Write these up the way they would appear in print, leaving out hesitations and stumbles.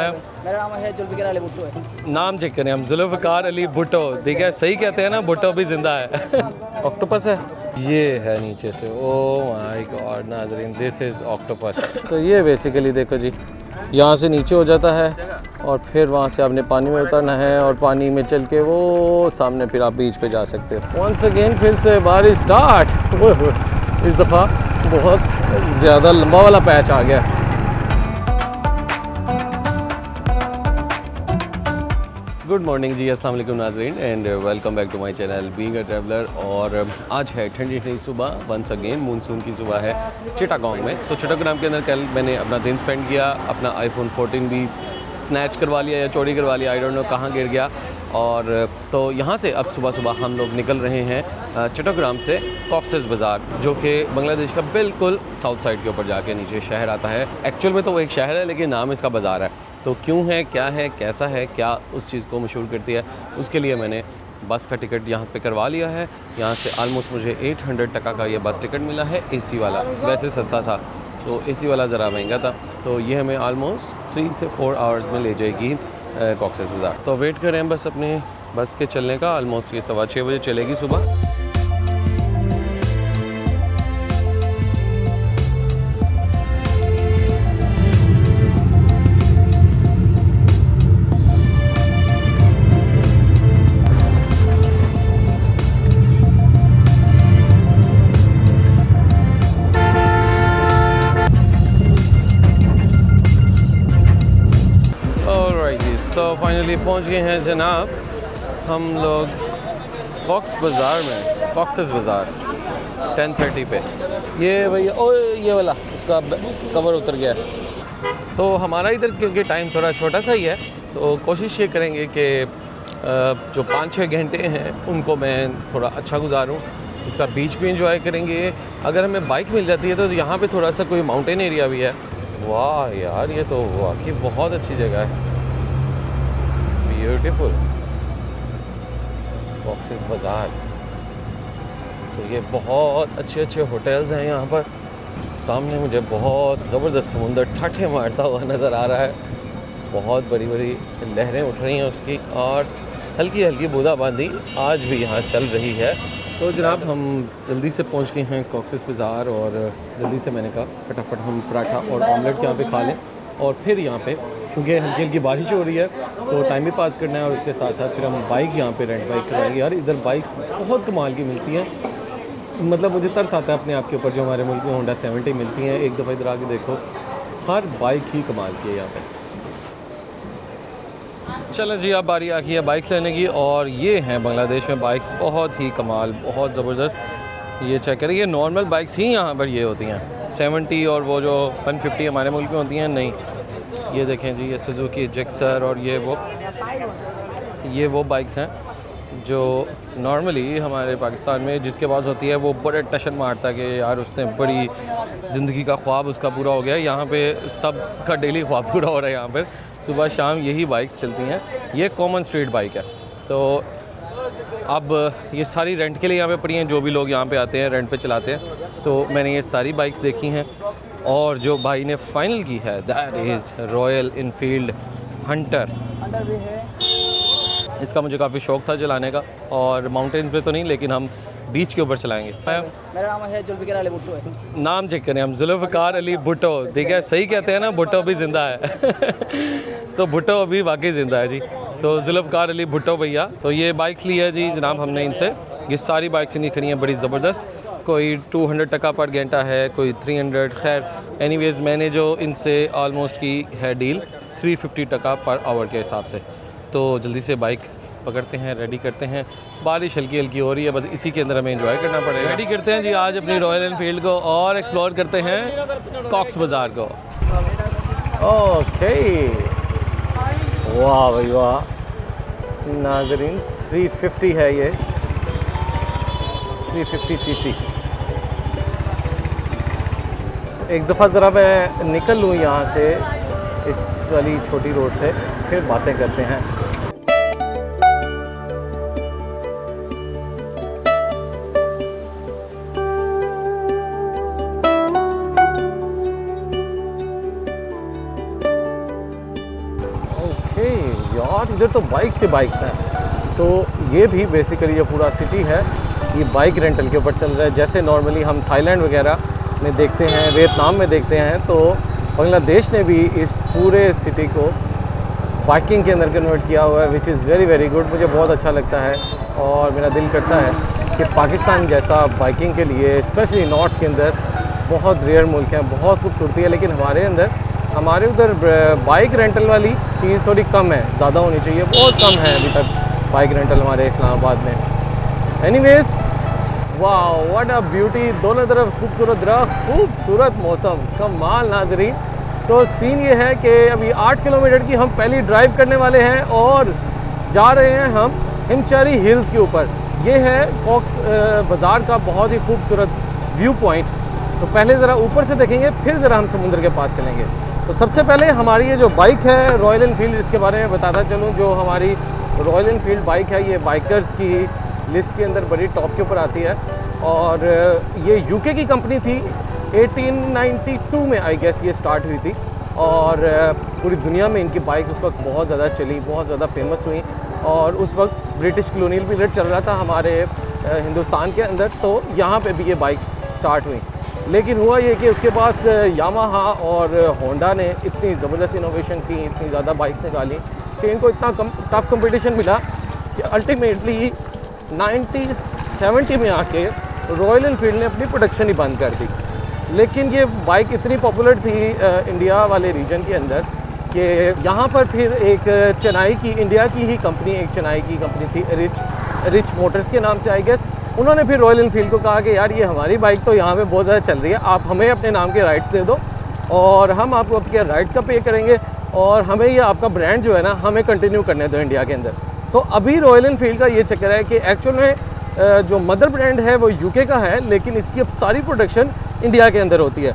मेरा नाम है जुल्फ़िकार अली भुट्टो है। नाम चेक करें हम, जुल्फ़िकार अली भुट्टो। ठीक है, सही कहते हैं ना, भुट्टो भी जिंदा है। ऑक्टोपस है, ये है नीचे से। ओह माय गॉड नाज़रीन, दिस इज़ ऑक्टोपस। तो ये बेसिकली देखो जी, यहाँ से नीचे हो जाता है और फिर वहाँ से आपने पानी में उतरना है और पानी में चल के वो सामने फिर आप बीच पे जा सकते हो। वंस अगेन फिर से बारिश स्टार्ट। इस दफ़ा बहुत ज़्यादा लंबा वाला पैच आ गया। गुड मॉर्निंग जी, अस्सलाम वालेकुम नाज़रीन and welcome back to my channel being a traveller. और आज है ठंडी ठंडी सुबह, वंस अगेन मानसून की सुबह है चिटागोंग में। तो चिटागोंग के अंदर कल मैंने अपना दिन स्पेंड किया, अपना आईफोन 14 भी स्नैच करवा लिया या चोरी करवा लिया, आई डोंट नो कहाँ गिर गया। और तो यहाँ से अब सुबह सुबह हम लोग निकल रहे हैं चिटागोंग से कॉक्सेस बाज़ार, जो कि बांग्लादेश का बिल्कुल साउथ साइड के ऊपर जाके नीचे शहर आता है। एक्चुअल में तो वो एक शहर है लेकिन नाम इसका बाज़ार है। तो क्यों है, क्या है, कैसा है, क्या उस चीज़ को मशहूर करती है, उसके लिए मैंने बस का टिकट यहाँ पे करवा लिया है। यहाँ से आलमोस्ट मुझे 800 टका का ये बस टिकट मिला है, एसी वाला। वैसे सस्ता था तो एसी वाला ज़रा महंगा था। तो ये हमें आलमोस्ट 3 से 4 आवर्स में ले जाएगी कॉक्सेस बाज़ार। तो वेट करें बस अपने बस के चलने का। आलमोस्ट ये 6:15 बजे चलेगी सुबह। तो फाइनली पहुंच गए हैं जनाब हम लोग कॉक्स बाज़ार में, कॉक्सेस बाज़ार 10:30 पे। ये भैया ओ ये वाला उसका कवर उतर गया है। तो हमारा इधर क्योंकि टाइम थोड़ा छोटा सा ही है तो कोशिश ये करेंगे कि जो 5-6 घंटे हैं उनको मैं थोड़ा अच्छा गुजारूं। इसका बीच भी इंजॉय करेंगे। अगर हमें बाइक मिल जाती है तो यहाँ पे थोड़ा सा कोई माउंटेन एरिया भी है। वाह यार, ये तो वाकई बहुत अच्छी जगह है, ब्यूटीफुल कॉक्सेस बाज़ार। तो ये बहुत अच्छे अच्छे होटल्स हैं यहाँ पर। सामने मुझे बहुत ज़बरदस्त समुंदर ठाठे मारता हुआ नज़र आ रहा है। बहुत बड़ी बड़ी लहरें उठ रही हैं उसकी और हल्की हल्की बूंदाबांदी आज भी यहाँ चल रही है। तो जनाब हम जल्दी से पहुँच गए हैं कॉक्सेस बाज़ार और जल्दी से मैंने कहा फटाफट हम पराठा और ऑमलेट यहाँ पे खा लें और फिर यहाँ पे क्योंकि हल्की हल्की बारिश हो रही है तो टाइम भी पास करना है और उसके साथ साथ फिर हम बाइक यहाँ पे रेंट बाइक करवाएंगे। यार इधर बाइक्स बहुत कमाल की मिलती हैं, मतलब मुझे तरस आता है अपने आप के ऊपर जो हमारे मुल्क में होंडा 70 मिलती हैं। एक दफ़ा इधर आके देखो, हर बाइक ही कमाल की है यहाँ पे। चलें जी, अब बारी आ गई है बाइक्स लेने की और ये हैं बांग्लादेश में बाइक्स बहुत ही कमाल, बहुत ज़बरदस्त। ये चेक करें, ये नॉर्मल बाइक्स ही यहाँ पर ये होती हैं 70 और वो जो 150 हमारे मुल्क में होती हैं नहीं। ये देखें जी, ये सुजुकी जिक्सर और ये वो बाइक्स हैं जो नॉर्मली हमारे पाकिस्तान में जिसके पास होती है वो बड़े टशन मारता है कि यार उसने बड़ी ज़िंदगी का ख्वाब उसका पूरा हो गया। यहाँ पे सब का डेली ख्वाब पूरा हो रहा है। यहाँ पर सुबह शाम यही बाइक्स चलती हैं। ये कॉमन स्ट्रीट बाइक है। तो अब ये सारी रेंट के लिए यहाँ पे पड़ी हैं, जो भी लोग यहाँ पे आते हैं रेंट पे चलाते हैं। तो मैंने ये सारी बाइक्स देखी हैं और जो भाई ने फ़ाइनल की है that is royal Enfield Hunter. इसका मुझे काफ़ी शौक़ था चलाने का और माउंटेन पे तो नहीं लेकिन हम बीच के ऊपर चलाएंगे। मेरा नाम है जुल्फ़िकार अली भुट्टो है। नाम चेक करें हम, जुल्फ़िकार अली भुट्टो। ठीक है, सही कहते हैं ना, भुट्टो भी ज़िंदा है। तो भुट्टो अभी वाकई ज़िंदा है जी। तो जुल्फ़िकार अली भुट्टो भैया। तो ये बाइक्स ली है जी जनाब हमने इनसे। ये सारी बाइक्स इन्हीं खड़ी हैं, बड़ी ज़बरदस्त। कोई 200 टका पर घंटा है, कोई 300। खैर एनीवेज़ मैंने जो इनसे ऑलमोस्ट की है डील 350 टका पर आवर के हिसाब से। तो जल्दी से बाइक पकड़ते हैं, रेडी करते हैं। बारिश हल्की हल्की हो रही है, बस इसी के अंदर हमें एंजॉय करना पड़ेगा। रेडी करते हैं जी आज अपनी रॉयल एनफील्ड को और एक्सप्लोर करते हैं कॉक्स बाज़ार को। ओके, वाह भाई वाह नाज़रीन, 350 है ये, 350 सीसी। एक दफ़ा ज़रा मैं निकल लूँ यहाँ से, इस वाली छोटी रोड से, फिर बातें करते हैं। ओके यार, इधर तो बाइक्स ही बाइक्स हैं। तो ये भी बेसिकली ये पूरा सिटी है ये बाइक रेंटल के ऊपर चल रहा है। जैसे नॉर्मली हम थाईलैंड वगैरह में देखते हैं, वियतनाम में देखते हैं, तो बांग्लादेश ने भी इस पूरे सिटी को बाइकिंग के अंदर कन्वर्ट किया हुआ है, which is very very good. मुझे बहुत अच्छा लगता है और मेरा दिल करता है कि पाकिस्तान जैसा बाइकिंग के लिए स्पेशली नॉर्थ के अंदर बहुत रेयर मुल्क है, बहुत खूबसूरती है, लेकिन हमारे उधर बाइक रेंटल वाली चीज़ थोड़ी कम है, ज़्यादा होनी चाहिए, बहुत कम है अभी तक बाइक रेंटल हमारे इस्लामाबाद में। एनीवेज, वाह व्हाट अ ब्यूटी, दोनों तरफ खूबसूरत दरख्त, खूबसूरत मौसम, कमाल नाजरीन। सो सीन ये है कि अभी 8 किलोमीटर की हम पहली ड्राइव करने वाले हैं और जा रहे हैं हम हिमचरी हिल्स के ऊपर। ये है कॉक्स बाज़ार का बहुत ही खूबसूरत व्यू पॉइंट। तो पहले ज़रा ऊपर से देखेंगे, फिर ज़रा हम समुद्र के पास चलेंगे। तो सबसे पहले हमारी ये जो बाइक है रॉयल एनफील्ड, इसके बारे में बताता चलूँ। जो हमारी रॉयल एनफील्ड बाइक है ये बाइकर्स की लिस्ट के अंदर बड़ी टॉप के ऊपर आती है और ये यूके की कंपनी थी। 1892 में आई गेस ये स्टार्ट हुई थी और पूरी दुनिया में इनकी बाइक्स उस वक्त बहुत ज़्यादा चली, बहुत ज़्यादा फेमस हुई। और उस वक्त ब्रिटिश कॉलोनियल पीरियड चल रहा था हमारे हिंदुस्तान के अंदर, तो यहाँ पे भी ये बाइक्स स्टार्ट हुई। लेकिन हुआ ये कि उसके पास यामाहा और होंडा ने इतनी ज़बरदस्त इनोवेशन की, इतनी ज़्यादा बाइक्स निकाली कि इनको इतना टफ कंपटीशन मिला कि अल्टीमेटली 1970 में आके रॉयल एनफील्ड ने अपनी प्रोडक्शन ही बंद कर दी। लेकिन ये बाइक इतनी पॉपुलर थी इंडिया वाले रीजन के अंदर कि यहाँ पर फिर एक चेन्नई की, इंडिया की ही कंपनी, एक चेन्नई की कंपनी थी रिच मोटर्स के नाम से आई गेस, उन्होंने फिर रॉयल एनफील्ड को कहा कि यार ये हमारी बाइक तो यहाँ पे बहुत ज़्यादा चल रही है, आप हमें अपने नाम के राइट्स दे दो और हम आपको आपके राइट्स का पे करेंगे और हमें ये आपका ब्रांड जो है ना हमें कंटिन्यू करने दो इंडिया के अंदर। तो अभी रॉयल एनफील्ड का ये चक्कर है कि एक्चुअल में जो मदर ब्रांड है वो यूके का है, लेकिन इसकी अब सारी प्रोडक्शन इंडिया के अंदर होती है।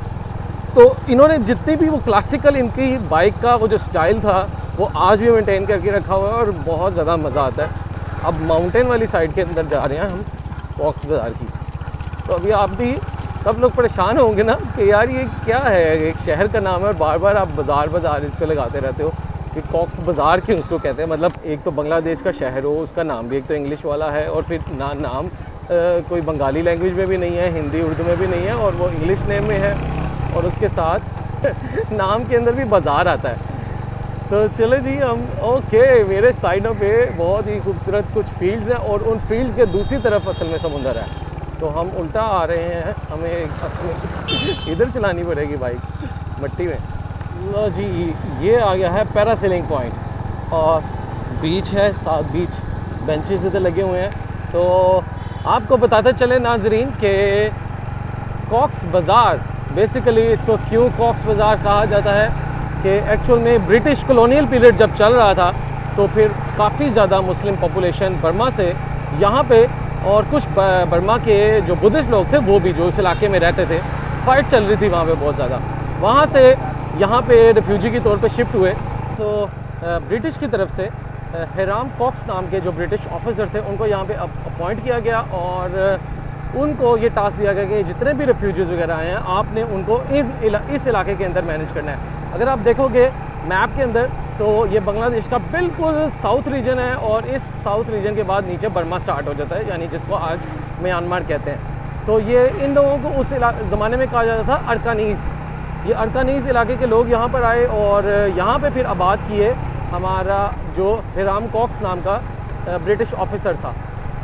तो इन्होंने जितनी भी वो क्लासिकल इनकी बाइक का वो जो स्टाइल था वो आज भी मेंटेन करके रखा हुआ है और बहुत ज़्यादा मज़ा आता है। अब माउंटेन वाली साइड के अंदर जा रहे हैं हम, कॉक्स बाज़ार की। तो अभी आप भी सब लोग परेशान होंगे ना कि यार ये क्या है, एक शहर का नाम है और बार बार आप बाज़ार इसको लगाते रहते हो कि कॉक्स बाज़ार क्यों उसको कहते हैं। मतलब एक तो बांग्लादेश का शहर हो, उसका नाम भी एक तो इंग्लिश वाला है और फिर नाम कोई बंगाली लैंग्वेज में भी नहीं है, हिंदी उर्दू में भी नहीं है और वो इंग्लिश नेम में है और उसके साथ नाम के अंदर भी बाज़ार आता है। तो चलो जी हम ओके, मेरे साइडों पे बहुत ही खूबसूरत कुछ फील्ड्स हैं और उन फील्ड्स के दूसरी तरफ असल में समुंदर है। तो हम उल्टा आ रहे हैं, हमें असल में इधर चलानी पड़ेगी बाइक मट्टी में। लो जी, ये आ गया है पैरासेलिंग पॉइंट और बीच है, साथ बीच बेंचेस इधर लगे हुए हैं। तो आपको बताते चले नाजरीन कि कॉक्स बाज़ार, बेसिकली इसको क्यों कॉक्स बाज़ार कहा जाता है कि एक्चुअल में ब्रिटिश कॉलोनियल पीरियड जब चल रहा था तो फिर काफ़ी ज़्यादा मुस्लिम पॉपुलेशन बर्मा से यहाँ पे और कुछ बर्मा के जो बुद्धिस्ट लोग थे वो भी जो इस इलाके में रहते थे, फाइट चल रही थी वहाँ पे बहुत ज़्यादा, वहाँ से यहाँ पे रिफ्यूजी के तौर पे शिफ्ट हुए। तो ब्रिटिश की तरफ से हिराम कॉक्स नाम के जो ब्रिटिश ऑफिसर थे उनको यहाँ पे अपॉइंट किया गया और उनको ये टास्क दिया गया कि जितने भी रिफ्यूजीज़ वगैरह आए हैं आपने उनको इस इलाके के अंदर मैनेज करना है। अगर आप देखोगे मैप के अंदर तो ये बांग्लादेश का बिल्कुल साउथ रीजन है और इस साउथ रीजन के बाद नीचे बर्मा स्टार्ट हो जाता है, यानी जिसको आज म्यांमार कहते हैं। तो ये इन लोगों को उस ज़माने में कहा जाता था अरकानीस। ये अरकानीस इलाके के लोग यहाँ पर आए और यहाँ पे फिर आबाद किए हमारा जो हिराम कॉक्स नाम का ब्रिटिश ऑफिसर था।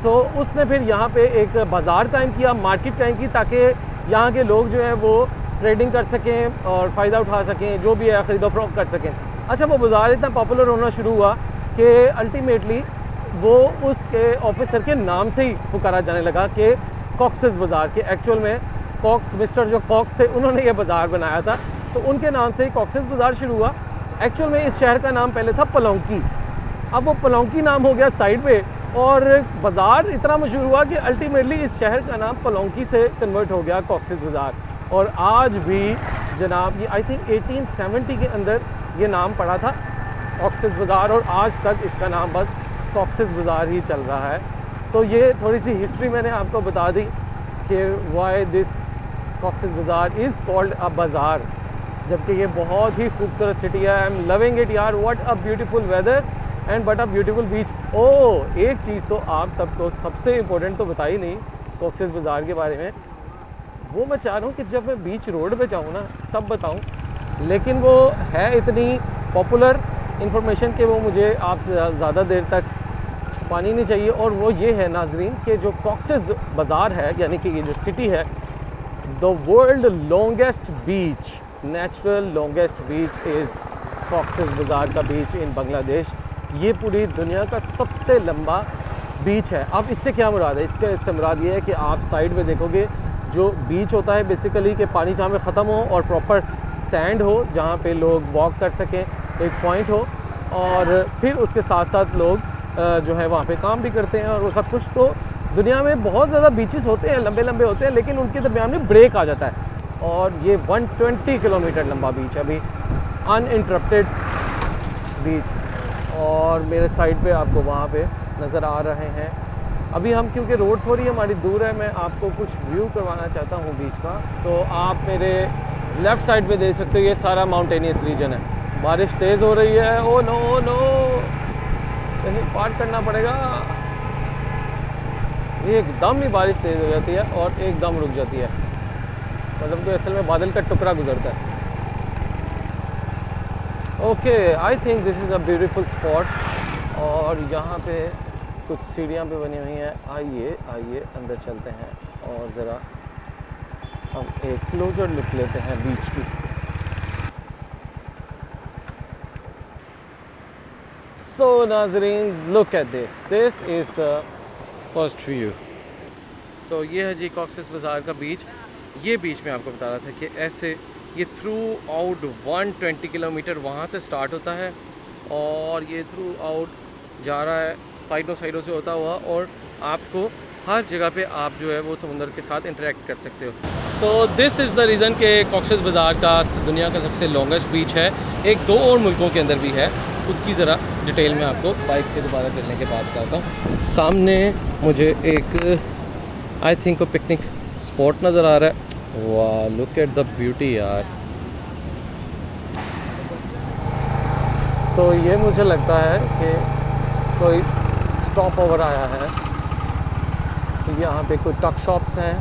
सो उसने फिर यहाँ पे एक बाज़ार कायम किया, मार्केट कायम की, ताकि यहाँ के लोग जो है वो ट्रेडिंग कर सकें और फ़ायदा उठा सकें, जो भी है ख़रीदो फ़रोख्त कर सकें। अच्छा, वो बाज़ार इतना पॉपुलर होना शुरू हुआ कि अल्टीमेटली वो उसके ऑफिसर के नाम से ही पुकारा जाने लगा कि कॉक्सेस बाज़ार के। एक्चुअल में कॉक्स, मिस्टर जो कॉक्स थे उन्होंने ये बाज़ार बनाया था, तो उनके नाम से ही कॉक्सेस बाज़ार शुरू हुआ। एक्चुअल में इस शहर का नाम पहले था पलौंकी, अब वो पलौंकी नाम हो गया साइड पे और बाज़ार इतना मशहूर हुआ कि अल्टीमेटली इस शहर का नाम पलौंकी से कन्वर्ट हो गया कॉक्सेस बाज़ार। और आज भी जनाब ये आई थिंक 1870 के अंदर ये नाम पड़ा था कॉक्सेस बाज़ार और आज तक इसका नाम बस कॉक्सेस बाज़ार ही चल रहा है। तो ये थोड़ी सी हिस्ट्री मैंने आपको बता दी कि वाई दिस कॉक्सेस बाज़ार इज़ कॉल्ड अ बाज़ार। जबकि ये बहुत ही खूबसूरत सिटी है। आई एम लविंग इट यार, what a beautiful weather and what a beautiful beach. Oh, एक चीज़ तो आप सबको सबसे इम्पोर्टेंट तो बताई नहीं कॉक्सेस बाज़ार के बारे में, वो मैं चाह रहा हूँ कि जब मैं बीच रोड पे जाऊँ ना तब बताऊँ, लेकिन वो है इतनी पॉपुलर इन्फॉर्मेशन कि वो मुझे आपसे ज़्यादा देर तक छुपानी नहीं चाहिए। और वो ये है नाजरीन कि जो कॉक्सेस बाज़ार है, यानी कि ये जो सिटी है, the world longest beach, natural longest beach is Cox's Bazar का बीच इन बांग्लादेश। ये पूरी दुनिया का सबसे लंबा बीच है। अब इससे क्या मुराद है? इससे मुराद ये है कि आप साइड में देखोगे जो बीच होता है बेसिकली कि पानी जहाँ पे ख़त्म हो और प्रॉपर सैंड हो जहाँ पे लोग वॉक कर सकें, एक पॉइंट हो, और फिर उसके साथ साथ लोग जो है वहाँ पे काम भी करते हैं और वो सब कुछ। तो दुनिया में बहुत ज़्यादा बीचेस होते हैं, लंबे लंबे होते हैं, लेकिन उनके दरमियान में ब्रेक आ जाता है। और ये 120 किलोमीटर लंबा बीच है अभी, अनइंटरप्टेड बीच। और मेरे साइड पे आपको वहाँ पे नज़र आ रहे हैं। अभी हम क्योंकि रोड थोड़ी हमारी दूर है, मैं आपको कुछ व्यू करवाना चाहता हूँ बीच का। तो आप मेरे लेफ़्ट साइड पे देख सकते हो, ये सारा माउंटेनियस रीजन है। बारिश तेज़ हो रही है। ओ नो नो, कहीं पार करना पड़ेगा। एकदम ही बारिश तेज़ हो जाती है और एकदम रुक जाती है, मतलब कि असल में बादल का टुकड़ा गुजरता है। Okay, I think this is a beautiful spot. और यहाँ पे कुछ सीढ़ियाँ भी बनी हुई हैं। आइए आइए अंदर चलते हैं और ज़रा हम एक क्लोज़र लुक लेते हैं बीच की। सो नाजरीन, look at this is the first view. So ये है जी कॉक्सेस बाज़ार का बीच। ये बीच में आपको बता रहा था कि ऐसे ये थ्रू आउट 120 किलोमीटर वहाँ से स्टार्ट होता है और ये थ्रू आउट जा रहा है साइडों से होता हुआ, और आपको हर जगह पे आप जो है वो समुंदर के साथ इंटरेक्ट कर सकते हो। सो दिस इज़ द रीज़न कि कॉक्सेस बाज़ार का दुनिया का सबसे लॉन्गेस्ट बीच है। एक दो और मुल्कों के अंदर भी है, उसकी ज़रा डिटेल में आपको बाइक के दोबारा चलने के बाद बताता हूँ। सामने मुझे एक आई थिंक पिकनिक स्पॉट नज़र आ रहा है। वाह, लुक एट द ब्यूटी यार। तो ये मुझे लगता है कि कोई स्टॉप ओवर आया है। यहाँ पे कोई टक शॉप्स हैं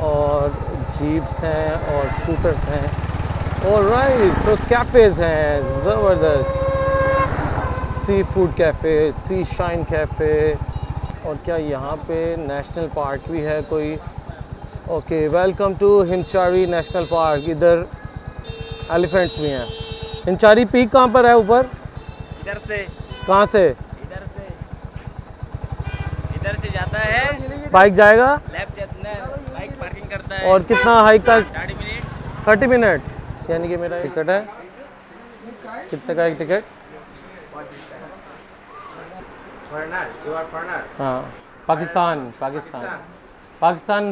और जीप्स हैं और स्कूटर्स हैं और राइट, सो कैफ़ेज़ हैं ज़बरदस्त, sea food cafe, sea shine cafe. और क्या यहाँ पे नेशनल पार्क भी है कोई? Okay, welcome to Himchari national park. इधर एलिफेंट्स भी हैं। हिमचारी पीक कहाँ पर है? ऊपर इधर से। कहाँ से? इधर से जाता है, बाइक जाएगा, लेफ्ट जाता है, बाइक पार्किंग करता है। और कितना हाइक तक? 30 30 मिनट। मिनट। यानी कि मेरा टिकट है, कितने का एक टिकट? हाँ, Pakistan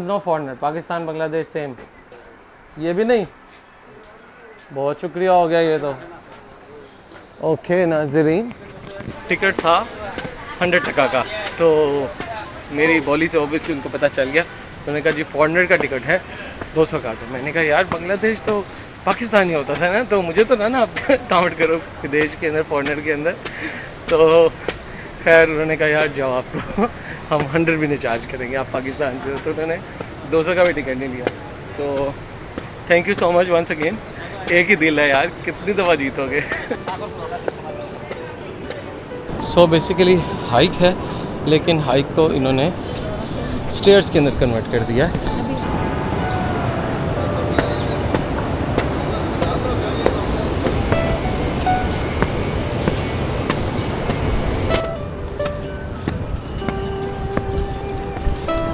no foreigner, Pakistan Bangladesh same. ये भी नहीं? बहुत शुक्रिया हो गया ये तो। ओके नाज़रीन, टिकट था 100 टका का, तो मेरी बोली से ऑब्वियसली उनको पता चल गया। उन्होंने कहा जी फॉरनर का टिकट है 200 का। तो मैंने कहा यार बांग्लादेश तो पाकिस्तान ही होता था ना, तो मुझे तो ना आप काउंट करो देश के अंदर फॉरनर के अंदर। तो खैर उन्होंने कहा यार जाओ, आपको हम 100 भी नहीं चार्ज करेंगे, आप पाकिस्तान से हो। तो उन्होंने 200 का भी टिकट नहीं लिया। तो thank you so much once again. एक ही दिल है यार, कितनी दफ़ा जीतोगे। सो बेसिकली हाइक है, लेकिन हाइक को इन्होंने स्टेयर्स के अंदर कन्वर्ट कर दिया है।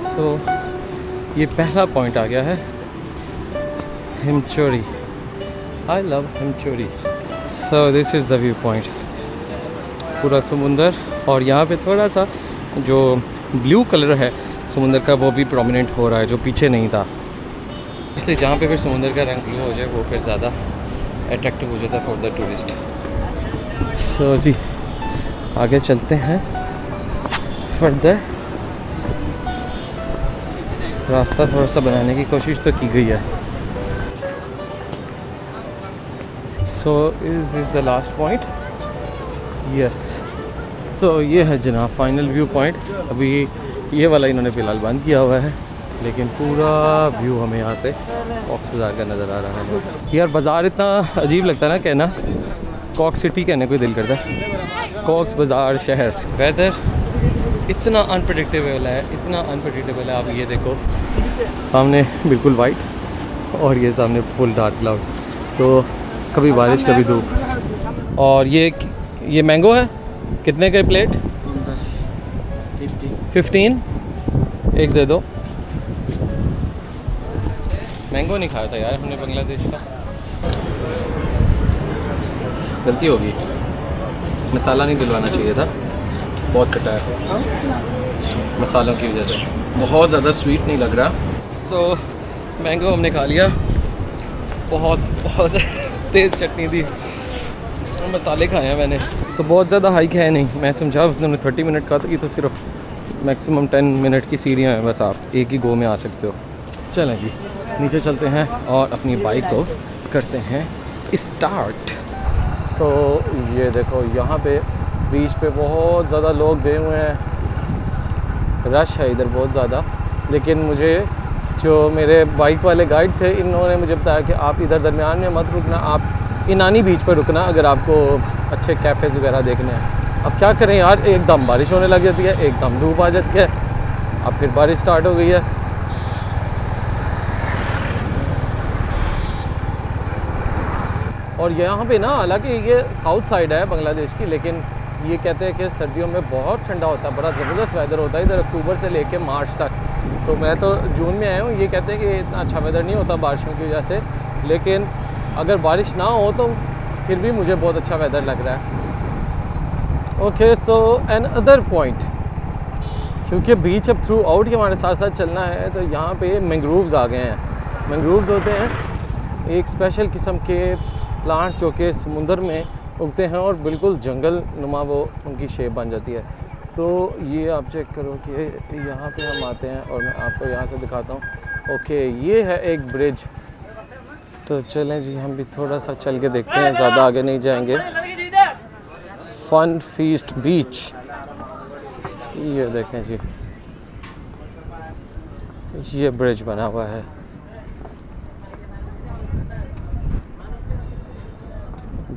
सो ये पहला पॉइंट आ गया है, Himchori. I love Himchori. So this is the view point, पूरा समुंदर। और यहाँ पे थोड़ा सा जो ब्लू कलर है समुंदर का वो भी प्रोमिनेंट हो रहा है, जो पीछे नहीं था। इसलिए जहाँ पे फिर समुंदर का रंग ब्लू हो जाए वो फिर ज़्यादा अट्रैक्टिव हो जाता है फॉर द टूरिस्ट। सो जी आगे चलते हैं फर्दर। रास्ता थोड़ा सा बनाने की कोशिश तो की गई है। So is this the last point? Yes. तो ये है जनाब फाइनल व्यू पॉइंट। अभी ये वाला इन्होंने फ़िलहाल बंद किया हुआ है, लेकिन पूरा व्यू हमें यहाँ से कॉक्स बाज़ार का नज़र आ रहा है। यार बाज़ार इतना अजीब लगता है ना कहना, कॉक्स सिटी कहने को दिल करता है, कॉक्स बाज़ार शहर। वेदर इतना अनप्रडिक्टेबल है, इतना अनप्रडिक्टेबल है। आप ये देखो सामने बिल्कुल वाइट और ये सामने फुल डार्क क्लाउड्स, तो कभी बारिश कभी धूप। और ये मैंगो है, कितने का प्लेट? 15। एक दे दो। मैंगो नहीं खाया था यार हमने बांग्लादेश का, गलती होगी, मसाला नहीं दिलवाना चाहिए था, बहुत खट्टा है मसालों की वजह से, बहुत ज़्यादा स्वीट नहीं लग रहा। सो मैंगो हमने खा लिया, बहुत तेज़ चटनी थी, मसाले खाए हैं मैंने। तो बहुत ज़्यादा हाइक है नहीं, मैं समझा उसने 30 मिनट का, तो ये तो सिर्फ मैक्सिमम 10 मिनट की सीढ़ियाँ हैं, बस आप एक ही गो में आ सकते हो। चलें जी नीचे चलते हैं और अपनी बाइक को करते हैं स्टार्ट। सो ये देखो यहाँ पे बीच पे बहुत ज़्यादा लोग गए हुए हैं, रश है इधर बहुत ज़्यादा। लेकिन मुझे जो मेरे बाइक वाले गाइड थे, इन्होंने मुझे बताया कि आप इधर दरमियान में मत रुकना, आप इनानी बीच पर रुकना अगर आपको अच्छे कैफ़ेज़ वगैरह देखने हैं। अब क्या करें यार, एकदम बारिश होने लग जाती है, एकदम धूप आ जाती है, अब फिर बारिश स्टार्ट हो गई है। और यहाँ पे ना हालांकि ये साउथ साइड है बांग्लादेश की, लेकिन ये कहते हैं कि सर्दियों में बहुत ठंडा होता है, बड़ा ज़बरदस्त वेदर होता है इधर अक्टूबर से लेके मार्च तक। तो मैं तो जून में आया हूँ, ये कहते हैं कि इतना अच्छा वेदर नहीं होता बारिशों की वजह से, लेकिन अगर बारिश ना हो तो फिर भी मुझे बहुत अच्छा वेदर लग रहा है। ओके, सो एन अदर पॉइंट, क्योंकि बीच अब थ्रू आउट के हमारे साथ साथ चलना है, तो यहाँ पे मैंग्रोव्स आ गए हैं। मैंग्रोव्स होते हैं एक स्पेशल किस्म के प्लांट्स जो कि समुंदर में उगते हैं और बिल्कुल जंगल नुमा वो उनकी शेप बन जाती है। तो ये आप चेक करो कि यहाँ पे हम आते हैं और मैं आपको यहाँ से दिखाता हूँ। ओके, ये है एक ब्रिज। तो चलें जी हम भी थोड़ा सा चल के देखते हैं, ज़्यादा आगे नहीं जाएंगे। फन फीस्ट बीच, ये देखें जी, ये ब्रिज बना हुआ है।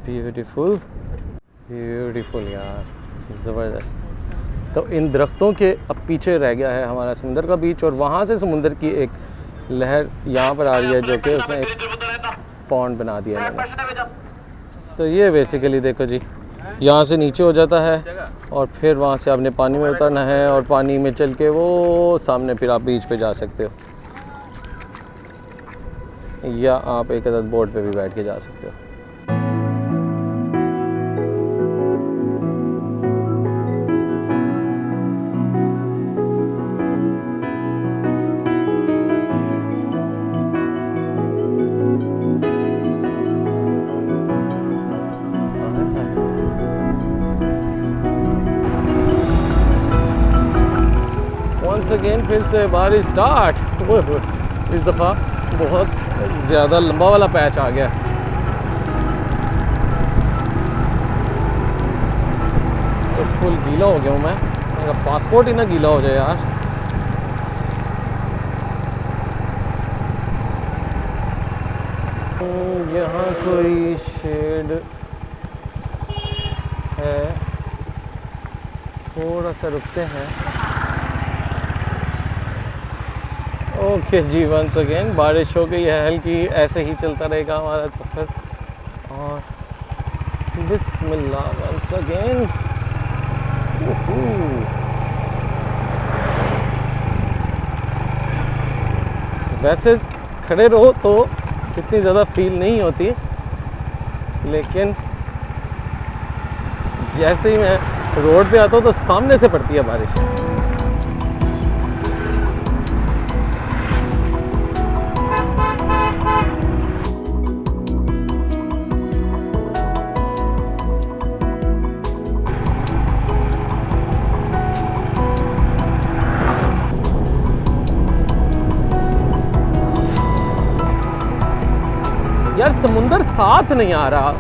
ब्यूटीफुल ब्यूटीफुल यार, ज़बरदस्त। तो इन दरख्तों के अब पीछे रह गया है हमारा समुंदर का बीच, और वहाँ से समुंदर की एक लहर यहाँ पर आ रही है, जो कि उसने एक पॉन्ड बना दिया है। तो ये बेसिकली देखो जी, यहाँ से नीचे हो जाता है और फिर वहाँ से आपने पानी में उतरना है, और पानी में चल के वो सामने फिर आप बीच पे जा सकते हो, या आप एक अदद बोट पे भी बैठ के जा सकते हो। वंस अगेन फिर से बारिश स्टार्ट। इस दफ़ा बहुत ज़्यादा लंबा वाला पैच आ गया। तो फुल गीला हो गया हूँ मैं, मेरा पासपोर्ट ही ना गीला हो जाए यार। यहाँ कोई शेड है, थोड़ा सा रुकते हैं। ओके जी, वंस अगेन बारिश हो गई है हल्की, ऐसे ही चलता रहेगा हमारा सफ़र। और बिस्मिल्लाह वंस अगेन। वैसे खड़े रहो तो इतनी ज़्यादा फील नहीं होती, लेकिन जैसे ही मैं रोड पे आता हूँ तो सामने से पड़ती है बारिश। यार समुंदर साथ नहीं आ रहा,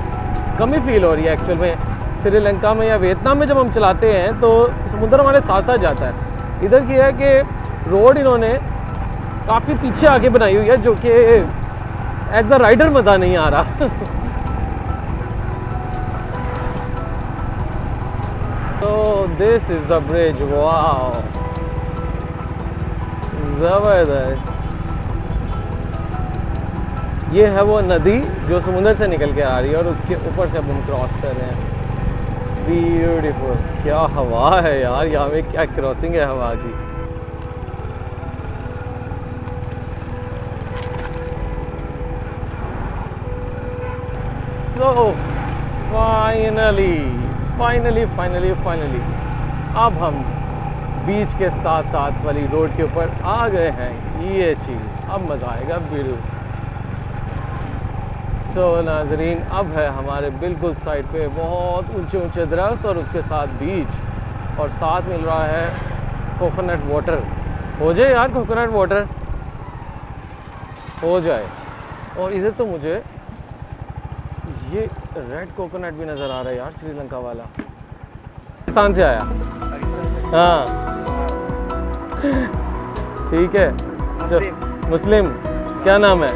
कमी फील हो रही है एक्चुअल में। श्रीलंका में या वियतनाम में जब हम चलाते हैं तो समुद्र हमारे साथ साथ जाता है। इधर की है कि रोड इन्होंने काफ़ी पीछे आके बनाई हुई है, जो कि एज अ राइडर मज़ा नहीं आ रहा। तो this is the bridge, wow ज़बरदस्त। ये है वो नदी जो समुद्र से निकल के आ रही है और उसके ऊपर से अब हम क्रॉस कर रहे हैं। ब्यूटीफुल, क्या हवा है यार, यहाँ पे क्या क्रॉसिंग है हवा की। सो फाइनली अब हम बीच के साथ साथ वाली रोड के ऊपर आ गए हैं। ये चीज़ अब मज़ा आएगा बिल्कुल। सो नाजरीन, अब है हमारे बिल्कुल साइड पे बहुत ऊंचे ऊंचे दरख्त और उसके साथ बीच, और साथ मिल रहा है कोकोनट वाटर। हो जाए यार कोकोनट वाटर, हो जाए। और इधर तो मुझे ये रेड कोकोनट भी नज़र आ रहा है यार, श्रीलंका वाला। पाकिस्तान से आया, हाँ ठीक है। मुस्लिम, क्या नाम है?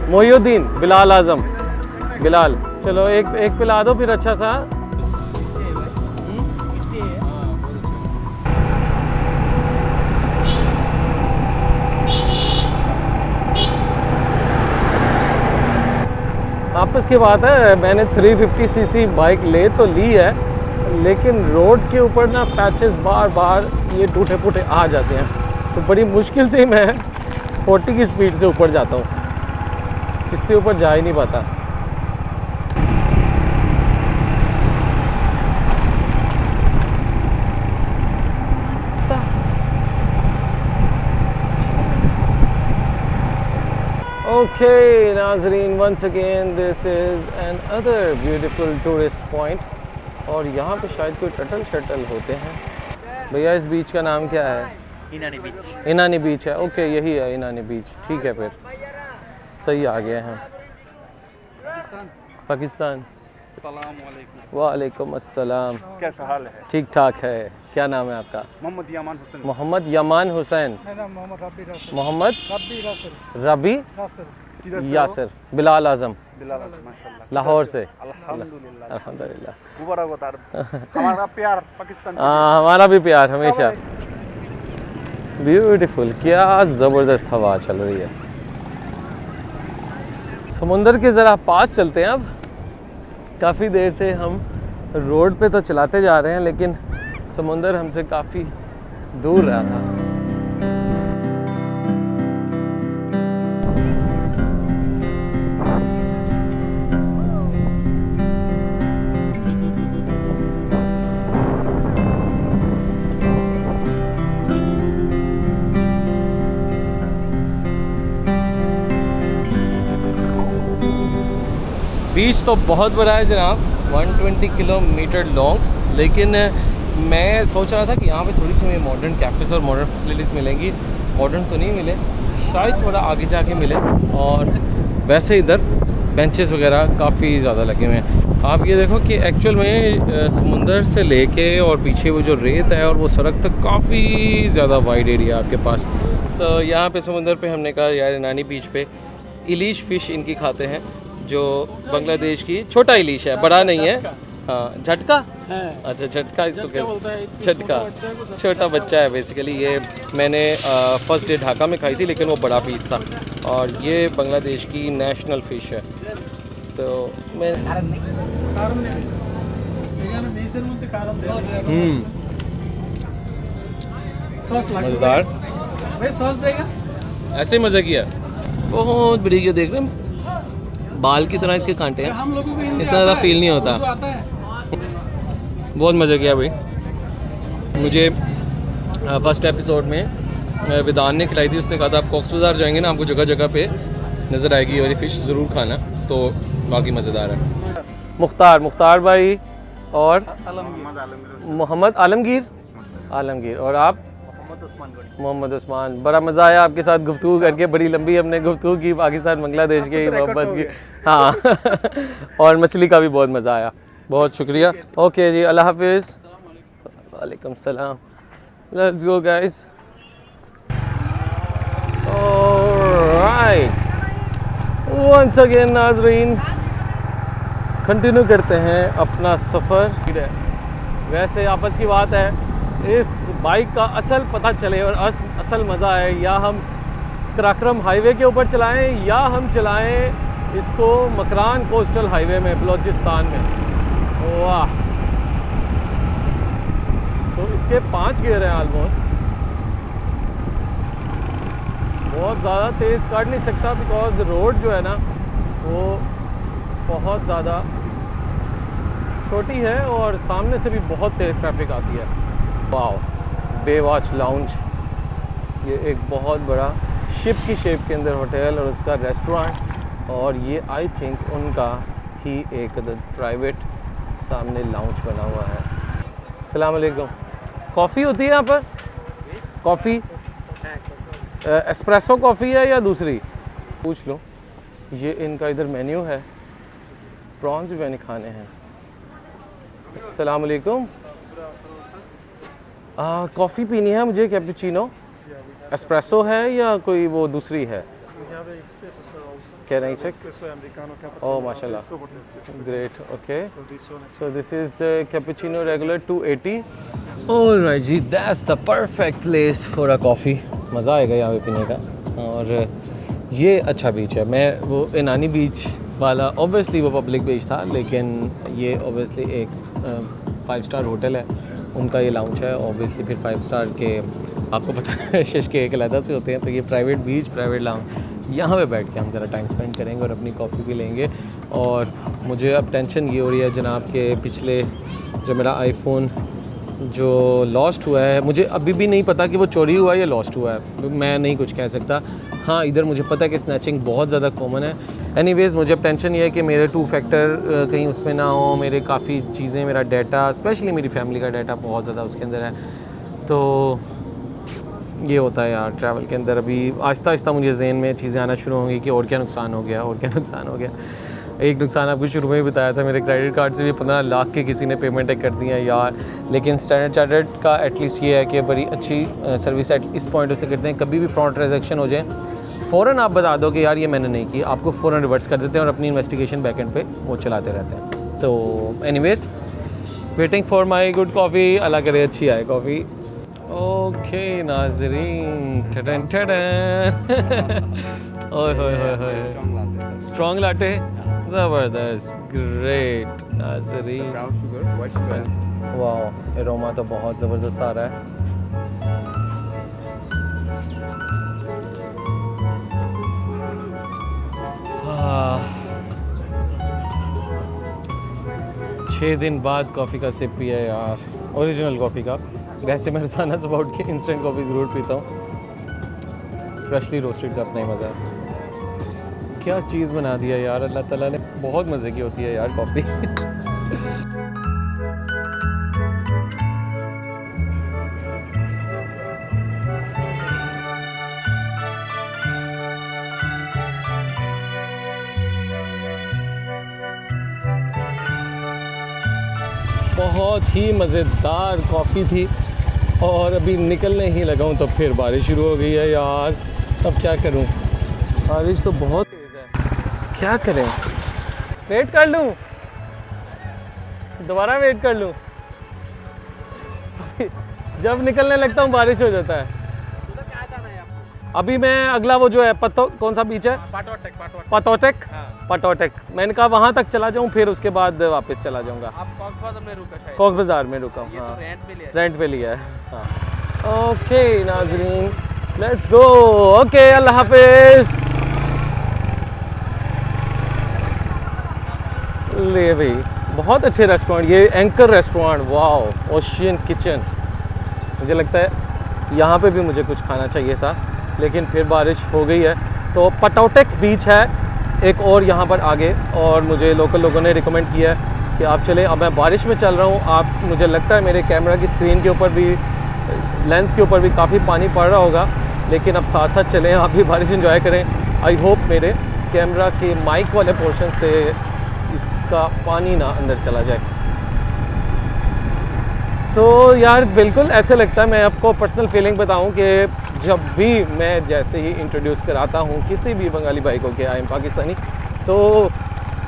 मोहिउद्दीन, बिलाल आजम, बिलाल। चलो एक पिला दो फिर अच्छा सा। आपस की बात है, मैंने 350 सीसी बाइक ले तो ली है, लेकिन रोड के ऊपर ना पैचेस बार बार ये टूटे फूटे आ जाते हैं, तो बड़ी मुश्किल से मैं 40 की स्पीड से ऊपर जाता हूँ, इससे ऊपर जा ही नहीं पाता। ओके नाजरीन, once again this is another beautiful tourist point, और यहाँ पे शायद कोई टटल शटल होते हैं। भैया इस बीच का नाम क्या है? इनानी बीच। इनानी बीच है, ओके यही है इनानी बीच, ठीक है फिर सही आ गए हैं। पाकिस्तान। वालेकुम अस्सलाम। कैसा हाल है? ठीक ठाक है। क्या नाम है आपका? मोहम्मद यामान हुसैन। मोहम्मद यमान हुसैन। मोहम्मद रबी यासर। बिलाल आजम, माशाल्लाह। लाहौर से। अल्हम्दुलिल्लाह। अल्हम्दुलिल्लाह। मुबारक हमारा प्यार पाकिस्तान। हमारा भी प्यार हमेशा। ब्यूटीफुल, क्या ज़बरदस्त हवा चल रही है। समुंदर के ज़रा पास चलते हैं अब। काफ़ी देर से हम रोड पे तो चलाते जा रहे हैं, लेकिन समुंदर हमसे काफ़ी दूर रहा था। बीच तो बहुत बड़ा है जनाब, 120 किलोमीटर लॉन्ग, लेकिन मैं सोच रहा था कि यहाँ पे थोड़ी सी हमें मॉडर्न कैफ़ेज़ और मॉडर्न फैसिलिटीज़ मिलेंगी। मॉडर्न तो नहीं मिले, शायद थोड़ा आगे जाके मिले। और वैसे इधर बेंचेस वगैरह काफ़ी ज़्यादा लगे हुए हैं। आप ये देखो कि एक्चुअल में समुंदर से लेके और पीछे वो जो रेत है और वो सड़क तक काफ़ी ज़्यादा वाइड एरिया आपके पास। सो यहाँ पे समुंदर पे हमने कहा यार नानी बीच पे इलीश फ़िश इनकी खाते हैं, जो बांग्लादेश की छोटा इलीश है, बड़ा नहीं है। हाँ, झटका, अच्छा झटका इसको कहते हैं, झटका छोटा बच्चा है बेसिकली। ये मैंने फर्स्ट डे ढाका में खाई थी, लेकिन वो बड़ा पीस था। और ये बांग्लादेश की नेशनल फ़िश है। तो मैं मज़ेदार, ऐसे मज़े किया, बहुत बड़ी। ये देख रहे हैं बाल की तरह इसके कांटे हैं, इतना ज़्यादा फील नहीं होता। बहुत मज़ा किया भाई। मुझे फर्स्ट एपिसोड में विदान ने खिलाई थी, उसने कहा था आप कॉक्स बाज़ार जाएंगे ना, आपको जगह जगह पे नज़र आएगी और ये फ़िश ज़रूर खाना, तो बाकी मज़ेदार है। मुख्तार भाई और मोहम्मद आलमगीर। और आप? उस्मान गोनी। मोहम्मद उस्मान, बड़ा मज़ा आया आपके साथ गुफ्तगू करके, बड़ी लंबी हमने गुफ्तगू की पाकिस्तान बांग्लादेश के मोहब्बत की। हाँ और मछली का भी बहुत मज़ा आया, बहुत शुक्रिया। ओके जी, अल्लाह हाफिज़। वालेकुम सलाम। Let's go guys. Alright, once again नाज़रीन कंटिन्यू करते हैं अपना सफ़र। वैसे आपस की बात है, इस बाइक का असल पता चले और असल मज़ा है या हम कराक्रम हाईवे के ऊपर चलाएं या हम चलाएं इसको मकरान कोस्टल हाईवे में बलूचिस्तान में। वाह, तो इसके 5 गियर हैं ऑलमोस्ट। बहुत ज़्यादा तेज़ काट नहीं सकता बिकॉज़ रोड जो है ना वो बहुत ज़्यादा छोटी है और सामने से भी बहुत तेज़ ट्रैफिक आती है। वाओ, बेवॉच लाउंज, ये एक बहुत बड़ा शिप की शेप के अंदर होटल और उसका रेस्टोरेंट, और ये आई थिंक उनका ही एक प्राइवेट सामने लाउंज बना हुआ है। अस्सलाम वालेकुम। कॉफ़ी होती है यहाँ पर? कॉफ़ी एस्प्रेसो कॉफ़ी है या दूसरी? पूछ लो। ये इनका इधर मेन्यू है, प्रॉन्स भी मैंने खाने हैं। अस्सलाम वालेकुम। कॉफ़ी पीनी है मुझे, कैपुचिनो। एस्प्रेसो है या कोई वो दूसरी है? क्या नहीं चेक? ओह माशाल्लाह, great. Okay, so this is cappuccino regular 280। Alright जी, that's the perfect place for a coffee. मज़ा आएगा यहाँ पे पीने का। और ये अच्छा बीच है। मैं वो इनानी बीच वाला, ऑब्वियसली वो पब्लिक बीच था, लेकिन ये ऑब्वियसली एक 5 स्टार होटल है, उनका ये लाउंज है। ऑब्वियसली फिर 5 स्टार के आपको पता है शिश के एक अलग से होते हैं, तो ये प्राइवेट बीच, प्राइवेट लाउंज, यहाँ पे बैठ के हम ज़रा टाइम स्पेंड करेंगे और अपनी कॉफ़ी भी लेंगे। और मुझे अब टेंशन ये हो रही है जनाब के पिछले जो मेरा आईफोन जो लॉस्ट हुआ है, मुझे अभी भी नहीं पता कि वो चोरी हुआ है या लॉस्ट हुआ है, मैं नहीं कुछ कह सकता। हाँ, इधर मुझे पता है कि स्नैचिंग बहुत ज़्यादा कॉमन है। एनीवेज़ मुझे अब टेंशन ये है कि मेरे 2 फैक्टर कहीं उसमें ना हो, मेरे काफ़ी चीज़ें, मेरा डाटा, स्पेशली मेरी फैमिली का डाटा बहुत ज़्यादा उसके अंदर है। तो ये होता है यार ट्रैवल के अंदर। अभी आहिस्ता आहिस्ता मुझे ज़हन में चीज़ें आना शुरू होंगी कि और क्या नुकसान हो गया, और क्या नुकसान हो गया। एक नुकसान आपको शुरू में ही बताया था, मेरे क्रेडिट कार्ड से भी 15 लाख के किसी ने पेमेंटें कर दी हैं यार। लेकिन स्टैंडर्ड चार्टर्ड का एटलीस्ट ये है कि बड़ी अच्छी सर्विस इस पॉइंट से करते हैं, कभी भी फ्रॉड ट्रांजैक्शन हो जाए फ़ौरन आप बता दो कि यार ये मैंने नहीं की, आपको फ़ौरन रिवर्स कर देते हैं और अपनी इन्वेस्टिगेशन बैकएंड पे वो चलाते रहते हैं। तो anyways, waiting for my good coffee, अल्लाह करे अच्छी आए कॉफ़ी। ओके नाज़रीन, टडन टडन ओए होए होए होए, स्ट्रॉन्ग लाटे, ज़बरदस्त, ग्रेट नाज़रीन। वाह, एरोमा तो बहुत ज़बरदस्त आ रहा है। छः दिन बाद कॉफ़ी का सिप पिया यार, ओरिजिनल कॉफ़ी का। वैसे मैं रोज़ाना सुबह उठ के इंस्टेंट कॉफ़ी ज़रूर पीता हूँ, फ्रेशली रोस्टेड का अपना ही मज़ा है। क्या चीज़ बना दिया यार अल्लाह ताला ने, बहुत मज़े की होती है यार कॉफ़ी। बहुत ही मज़ेदार कॉफ़ी थी और अभी निकलने ही लगा हूँ तो फिर बारिश शुरू हो गई है यार। अब क्या करूँ, बारिश तो बहुत तेज़ है, क्या करें? वेट कर लूँ, दोबारा वेट कर लूँ? जब निकलने लगता हूँ बारिश हो जाता है। अभी मैं अगला वो जो है कौन सा बीच है? पटोटेक। पटोटेक, मैंने कहा वहाँ तक चला जाऊँ, फिर उसके बाद वापस चला जाऊँगा। आप कॉक्स बाजार में रुका शायद? कॉक्स बाजार में रुका हूँ, ये तो हाँ, रेंट पे लिया है। रेंट पे लिया है, हाँ। ओके नाज़रीन, लेट्स गो। ओके, अल्लाह हाफिज़। ले भाई, बहुत अच्छे रेस्टोरेंट, ये एंकर रेस्टोरेंट, वाह, ओशियन किचन। मुझे लगता है यहाँ पे भी मुझे कुछ खाना चाहिए था, लेकिन फिर बारिश हो गई है। तो पटोटेक बीच है एक और यहाँ पर आगे, और मुझे लोकल लोगों ने रिकमेंड किया है कि आप चले। अब मैं बारिश में चल रहा हूँ, आप, मुझे लगता है मेरे कैमरा की स्क्रीन के ऊपर भी लेंस के ऊपर भी काफ़ी पानी पड़ रहा होगा, लेकिन अब साथ साथ चलें, आप भी बारिश एंजॉय करें। आई होप मेरे कैमरा के माइक वाले पोर्शन से इसका पानी ना अंदर चला जाए। तो यार बिल्कुल ऐसे लगता है, मैं आपको पर्सनल फीलिंग बताऊं कि जब भी मैं जैसे ही इंट्रोड्यूस कराता हूं किसी भी बंगाली भाई को कि आई एम पाकिस्तानी, तो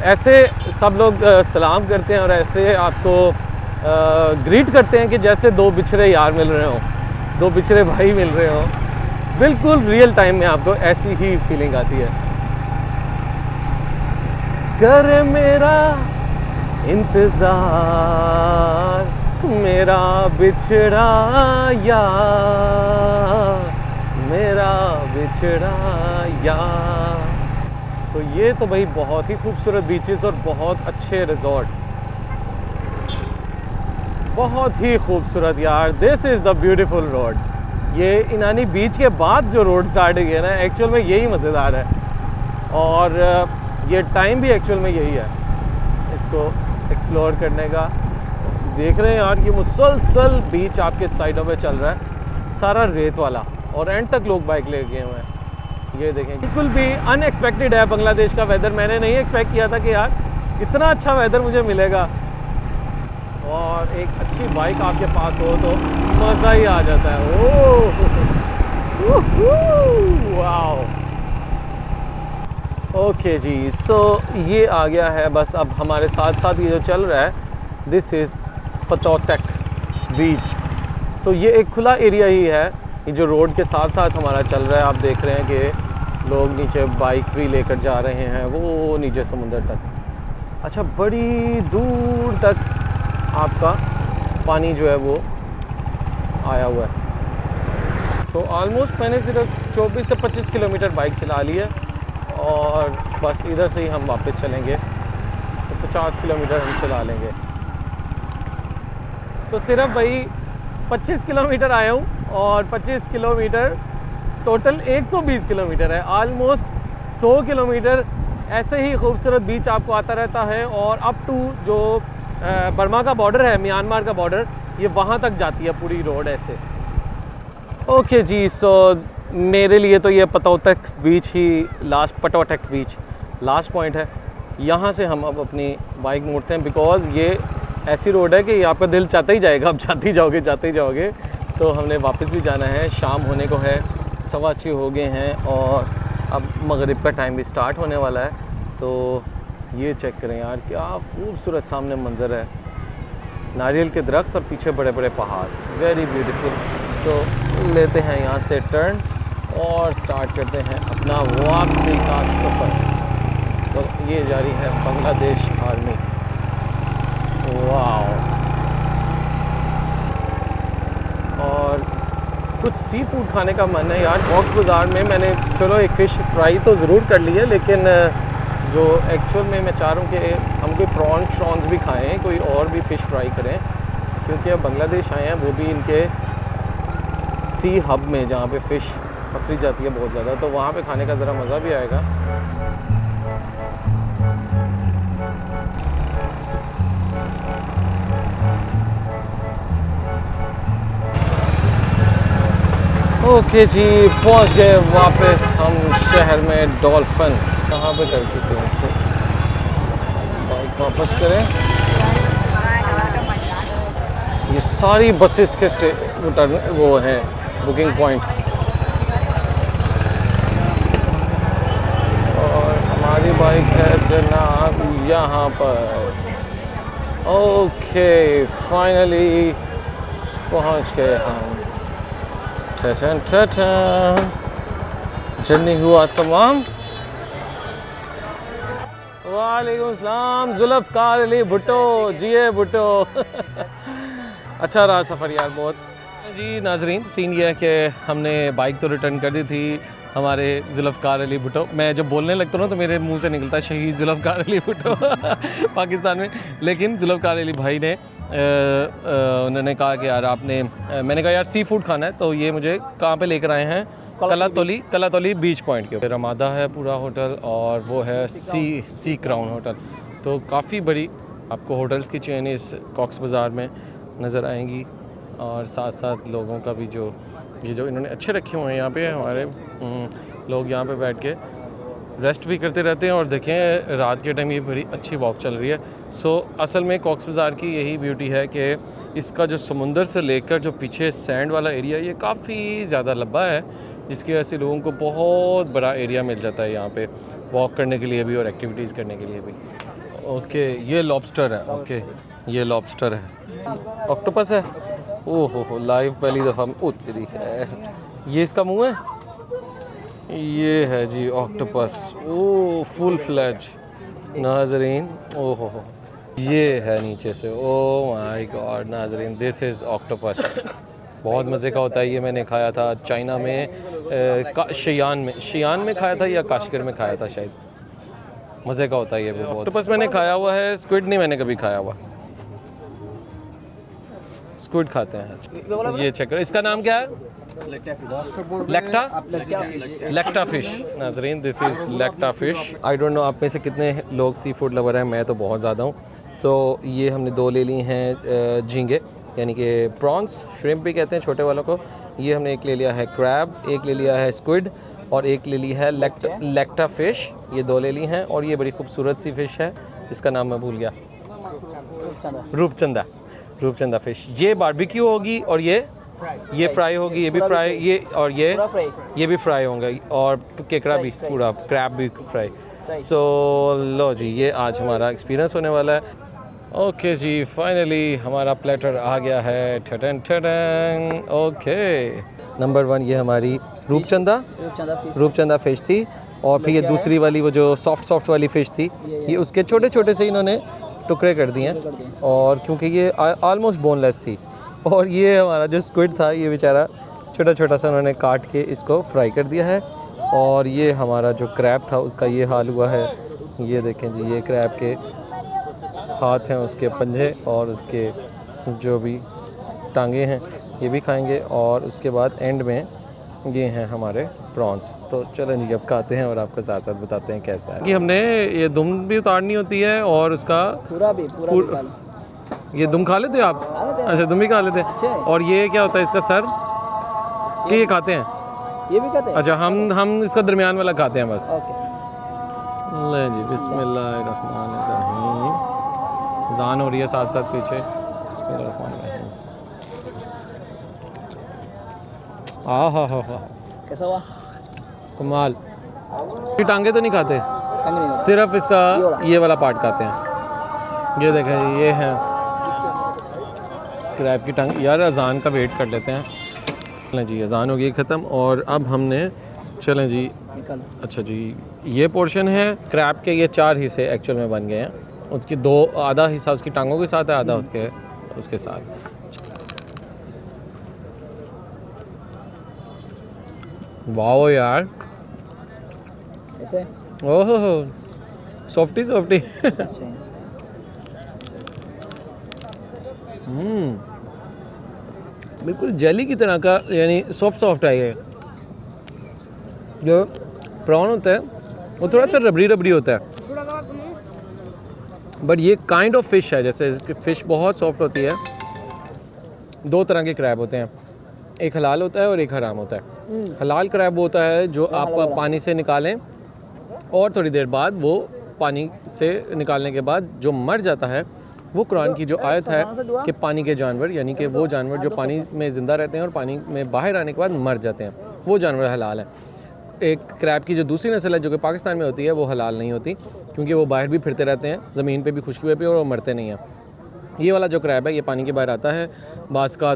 ऐसे सब लोग सलाम करते हैं और ऐसे आपको ग्रीट करते हैं कि जैसे दो बिछड़े यार मिल रहे हों, दो बिछड़े भाई मिल रहे हों। बिल्कुल रियल टाइम में आपको ऐसी ही फीलिंग आती है। कर मेरा इंतज़ार मेरा बिछड़ा यार, मेरा बिछड़ा यार। तो ये तो भाई बहुत ही खूबसूरत बीचेस और बहुत अच्छे रिजॉर्ट, बहुत ही खूबसूरत यार। This is the beautiful road. ये इनानी बीच के बाद जो रोड स्टार्ट हुई है ना, एक्चुअल में यही मज़ेदार है, और ये टाइम भी एक्चुअल में यही है इसको एक्सप्लोर करने का। देख रहे हैं यार कि मुसलसल बीच आपके साइडों पे चल रहा है, सारा रेत वाला, और एंड तक लोग बाइक ले गए हुए हैं। ये देखें, बिल्कुल भी अनएक्सपेक्टेड है बांग्लादेश का वेदर। मैंने नहीं एक्सपेक्ट किया था कि यार इतना अच्छा वेदर मुझे मिलेगा, और एक अच्छी बाइक आपके पास हो तो मज़ा ही आ जाता है। Oh wow. ओके जी, सो ये आ गया है बस। अब हमारे साथ साथ ये जो चल रहा है, दिस इज़ पतौतक बीच। सो ये एक खुला एरिया ही है, ये जो रोड के साथ साथ हमारा चल रहा है। आप देख रहे हैं कि लोग नीचे बाइक भी लेकर जा रहे हैं, वो नीचे समुंदर तक। अच्छा, बड़ी दूर तक आपका पानी जो है वो आया हुआ है। तो ऑलमोस्ट मैंने सिर्फ 24 से 25 किलोमीटर बाइक चला ली है, और बस इधर से ही हम वापस चलेंगे, तो 50 किलोमीटर हम चला लेंगे। तो सिर्फ भाई 25 किलोमीटर आया हूँ, और 25 किलोमीटर टोटल 120 किलोमीटर है। ऑलमोस्ट 100 किलोमीटर ऐसे ही खूबसूरत बीच आपको आता रहता है, और अप टू जो बर्मा का बॉर्डर है, म्यांमार का बॉर्डर, ये वहाँ तक जाती है पूरी रोड ऐसे। ओके जी, सो मेरे लिए तो ये पतौतक बीच ही पतौतक बीच लास्ट पॉइंट है। यहाँ से हम अब अपनी बाइक मोड़ते हैं, बिकॉज़ ये ऐसी रोड है कि आपका दिल चाहता ही जाएगा, आप जाते ही जाओगे। तो हमने वापस भी जाना है, शाम होने को है, 6:15 हो गए हैं, और अब मगरिब का टाइम भी स्टार्ट होने वाला है। तो ये चेक करें यार, क्या खूबसूरत सामने मंज़र है, नारियल के दरख्त और पीछे बड़े बड़े पहाड़, वेरी ब्यूटीफुल। सो लेते हैं यहाँ से टर्न और स्टार्ट करते हैं अपना वापसी का सफ़र। सो ये जारी है बांग्लादेश आर्मी। वाओ। और कुछ सी फूड खाने का मन है यार कॉक्स बाज़ार में। मैंने चलो एक फ़िश फ्राई तो ज़रूर कर ली है, लेकिन जो एक्चुअल में मैं चाह रहा हूँ कि हम कोई प्रॉन्स भी खाएं, कोई और भी फ़िश ट्राई करें, क्योंकि अब बांग्लादेश आए हैं, वो भी इनके सी हब में, जहाँ पे फ़िश पकड़ी जाती है बहुत ज़्यादा, तो वहाँ पे खाने का ज़रा मज़ा भी आएगा। ओके जी, पहुँच गए वापस हम शहर में। डॉल्फिन कहाँ पे कर चुके हैं इससे, बाइक वापस करें। ये सारी बसेस के वो हैं बुकिंग पॉइंट, और हमारी बाइक है जनाब यहाँ पर। ओके, फाइनली पहुँच गए हम। ठठन ठठन, जर्नी हुआ तमाम। वालेकुम सलाम, जुल्फ़कार अली भुट्टो, जिए भुट्टो। अच्छा रहा सफ़र यार बहुत जी। नाजरीन, सीन ये है कि हमने बाइक तो रिटर्न कर दी थी हमारे जुल्फ़कार अली भुट्टो। मैं जब बोलने लगता हूँ ना तो मेरे मुंह से निकलता है शहीद जुल्फ़कार अली भुट्टो पाकिस्तान में। लेकिन जुल्फ़कार अली भाई ने उन्होंने कहा कि यार आपने, मैंने कहा यार सी फूड खाना है, तो ये मुझे कहाँ पे लेकर आए हैं, कलातोली बीच पॉइंट के ऊपर। रमादा है पूरा होटल, और वो है सी क्राउन होटल। तो काफ़ी बड़ी आपको होटल्स की चेन इस कॉक्स बाज़ार में नज़र आएंगी। और साथ साथ लोगों का भी जो ये जो इन्होंने अच्छे रखे हुए हैं यहाँ पे हमारे लोग यहाँ पे बैठ के रेस्ट भी करते रहते हैं। और देखें रात के टाइम ये बड़ी अच्छी वॉक चल रही है। सो असल में कॉक्स बाज़ार की यही ब्यूटी है कि इसका जो समुंदर से लेकर जो पीछे सैंड वाला एरिया ये काफ़ी ज़्यादा लंबा है, जिसकी वजह से लोगों को बहुत बड़ा एरिया मिल जाता है यहाँ पे वॉक करने के लिए भी और एक्टिविटीज़ करने के लिए भी। ओके ये लॉबस्टर है। ओके ये लॉबस्टर है। ऑक्टोपस है। ओह हो लाइव पहली दफ़ा तेरी है। ये इसका मुंह है। ये है जी ऑक्टोपस। ओह फुल फ्लैज नाजरीन। ओह हो ये है नीचे से। ओह माय गॉड नाजरीन दिस इज़ ऑक्टोपस। बहुत मज़े का होता है ये। मैंने खाया था चाइना में शियान में खाया था या काश्मीर में खाया था शायद। मज़े का होता है ये भी बहुत। ऑक्टोपस मैंने खाया हुआ है, स्क्विड नहीं मैंने कभी खाया हुआ। स्क्विड खाते हैं। ये चेक करो इसका नाम क्या है? लेक्टा फिश नाजरीन दिस इज़ लेक्टा फिश। आई डोंट नो आप में से कितने लोग सी फूड लवर हैं, मैं तो बहुत ज़्यादा हूँ। तो ये हमने 2 ले ली हैं झींगे यानी कि प्रॉन्स, श्रिम्प भी कहते हैं छोटे वालों को। ये हमने एक ले लिया है क्रैब, एक ले लिया है स्क्विड और एक ले ली है लेक्टा फ़िश। ये 2 ले ली हैं। और ये बड़ी खूबसूरत सी फ़िश है जिसका नाम मैं भूल गया। रूपचंदा फ़िश। ये बारबेक्यू होगी और ये फ्राई होगी। ये भी फ्राई, ये और ये भी फ्राई होंगे और केकड़ा भी पूरा, क्रैब भी फ्राई। सो लो जी ये आज हमारा एक्सपीरियंस होने वाला है। ओके जी फाइनली हमारा प्लेटर आ गया है। ठटन ठटन। ओके नंबर 1 ये हमारी रूपचंदा फ़िश थी। और फिर ये दूसरी वाली वो जो सॉफ्ट वाली फ़िश थी, ये उसके छोटे छोटे से इन्होंने टुकड़े कर दिए हैं और क्योंकि ये ऑलमोस्ट बोनलेस थी। और ये हमारा जो स्क्विड था ये बेचारा छोटा छोटा सा उन्होंने काट के इसको फ्राई कर दिया है। और ये हमारा जो क्रैब था उसका ये हाल हुआ है। ये देखें जी ये क्रैब के हाथ हैं, उसके पंजे और उसके जो भी टांगे हैं ये भी खाएंगे। और उसके बाद एंड में ये हैं हमारे प्रॉन्स। तो चलें जी अब खाते हैं और आपको साथ साथ बताते हैं कैसा है। कि हमने ये दुम भी उतारनी होती है और उसका पूरा ये दुम खा लेते आप? अच्छा दुम भी खा लेते हैं। और ये क्या होता है इसका सर कि ये खाते हैं? ये भी खाते हैं। अच्छा हम इसका दरमियान वाला खाते हैं बस। ले जी बिस्मिल्लाहिर्रहमानिर्रहीम। ज़ान हो रही है साथ साथ पीछे। बिस्मिल्लाहिर्रहमानिर्रहीम। हा कैसा हुआ? कमाल। ये टांगे तो नहीं खाते, सिर्फ इसका ये वाला पार्ट खाते हैं। ये देखें ये है क्रैब की टांग। यार अजान का वेट कर लेते हैं। चलें जी अजान हो गई ख़त्म और अब हमने चलें जी। अच्छा जी ये पोर्शन है क्रैब के। ये 4 हिस्से एक्चुअल में बन गए हैं। उसकी 2 आधा हिस्सा उसकी टांगों के साथ है, आधा उसके साथ। वाओ यार ऐसे ओहो सॉफ्टी बिल्कुल जेली की तरह का, यानी सॉफ्ट है। ये जो प्रॉन होता है वो थोड़ा सा रबड़ी होता है, बट ये काइंड ऑफ फ़िश है। जैसे फ़िश बहुत सॉफ्ट होती है। 2 तरह के क्रैब होते हैं, एक हलाल होता है और एक हराम होता है। हलाल क्रैब वो होता है जो आप पानी से निकालें और थोड़ी देर बाद वो पानी से निकालने के बाद जो मर जाता है, वो कुरान की जो आयत है कि पानी के जानवर, यानी कि वो जानवर जो पानी में ज़िंदा रहते हैं और पानी में बाहर आने के बाद मर जाते हैं, वो जानवर हलाल है। एक क्रैब की जो दूसरी नस्ल है जो कि पाकिस्तान में होती है वो हलाल नहीं होती, क्योंकि वो बाहर भी फिरते रहते हैं, ज़मीन पे भी खुशकी पे और वो मरते नहीं हैं। ये वाला जो क्रैब है ये पानी के बाहर आता है, बाज़ का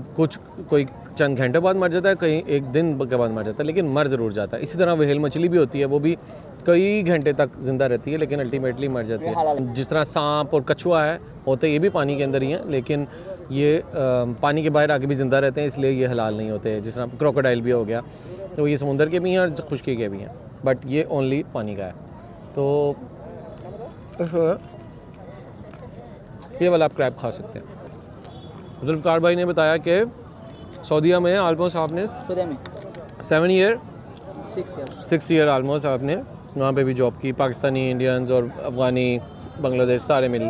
कोई चंद घंटे बाद मर जाता है, कहीं 1 दिन के बाद मर जाता है, लेकिन मर ज़रूर जाता है। इसी तरह व्हेल मछली भी होती है, वो भी कई घंटे तक ज़िंदा रहती है लेकिन अल्टीमेटली मर जाती है। जिस तरह सांप और कछुआ है होते ये भी पानी के अंदर ही हैं, लेकिन ये पानी के बाहर आके भी ज़िंदा रहते हैं, इसलिए ये हलाल नहीं होते। जिस तरह क्रोकोडाइल भी हो गया, तो ये समुंदर के भी हैं और खुशकी के भी हैं, बट ये ओनली पानी का है। तो ये वाला आप क्रैब खा सकते हैं। जुल्फ़िकार भाई ने बताया कि सऊदीया में ऑलमोस्ट आपने 6 ईयर ऑलमोस्ट आपने वहाँ पे भी जॉब की, पाकिस्तानी, इंडियंस और अफ़गानी, बांग्लादेश सारे मिल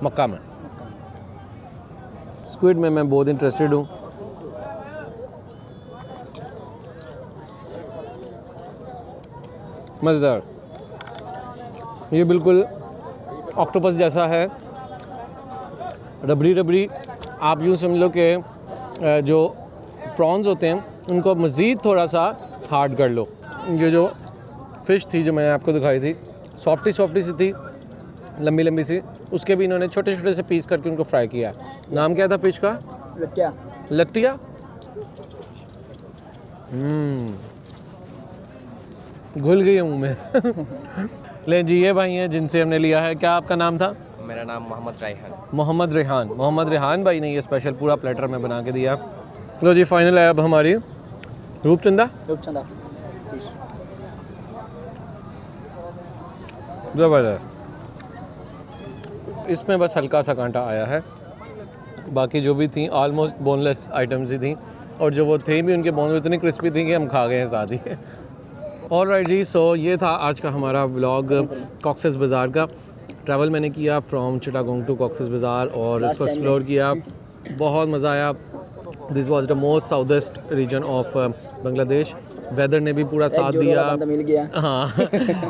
मक्का में। स्क्विड में मैं बहुत इंटरेस्टेड हूँ। मज़ेदार, ये बिल्कुल ऑक्टोपस जैसा है, रबड़ी रबड़ी। आप यूँ समझ लो कि जो प्रॉन्स होते हैं उनको मज़ीद थोड़ा सा हार्ड कर लो। ये जो फ़िश थी जो मैंने आपको दिखाई थी, सॉफ्टी सी थी, लंबी लंबी सी, उसके भी इन्होंने छोटे छोटे से पीस करके उनको फ्राई किया है। नाम क्या था फ़िश का? लट्टिया। लट्टिया। घुल गई है मुँह में। ले जी, ये भाई हैं जिनसे हमने लिया है। क्या आपका नाम था? मेरा नाम मोहम्मद रायहान। मोहम्मद रेहान भाई ने ये स्पेशल पूरा प्लेटर में बना के दिया। लो जी, फाइनल है अब हमारी रूपचंदा। ज़बरदस्त। इसमें बस हल्का सा कांटा आया है, बाकी जो भी थी ऑलमोस्ट बोनलेस आइटम्स ही थी, और जो वो थे भी उनके बोन इतनी क्रिस्पी थी कि हम खा गए हैं साथ ही। ऑलराइट जी, सो ये था आज का हमारा व्लॉग कॉक्सेस बाज़ार का। ट्रैवल मैंने किया फ्रॉम चिटागोंग टू कॉक्सेस बाज़ार और इसको एक्सप्लोर किया, बहुत मज़ा आया। This was the most southeast region of Bangladesh. Weather ने भी पूरा साथ दिया, मिल गया। हाँ,